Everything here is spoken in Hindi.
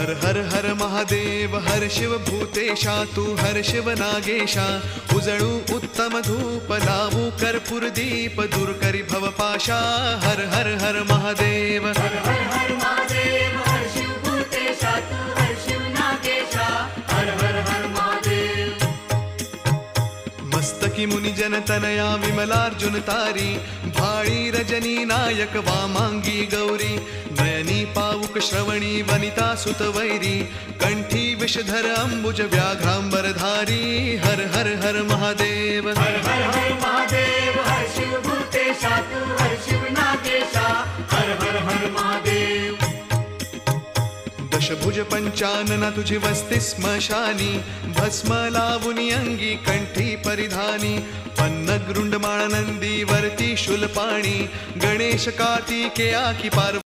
हर हर हर महादेव हर शिव भूतेशा तू हर शिव नागेशा उजळू उत्तम धूप लावू कर्पूर दीप दूर करी भवपाशा हर हर हर महादेव हर हर हर महादेव हर शिव भूतेशा तू हर शिव नागेशा हर हर हर महादेव मस्तकी मुनिजन तनया विमलार्जुन तारी भाळी रजनी नायक वामांगी गौरी नयनी पावुक श्रवणी वनिता सुत वैरी कंठी विषधर अंबुज व्याघ्रांबरधारी हर हर हर महादेव हर हर हर महादेव हर शिव भूतेशा तू हर शिव नागेशा हर हर हर महादेव दशभुज पंचानना तुझी वस्ती स्मशानी भस्म लावुनी अंगी कंठी परिधानी पन्नग रुंडमाळ नंदी वरती शूलपाणी गणेश कार्तिकेया की पार्वती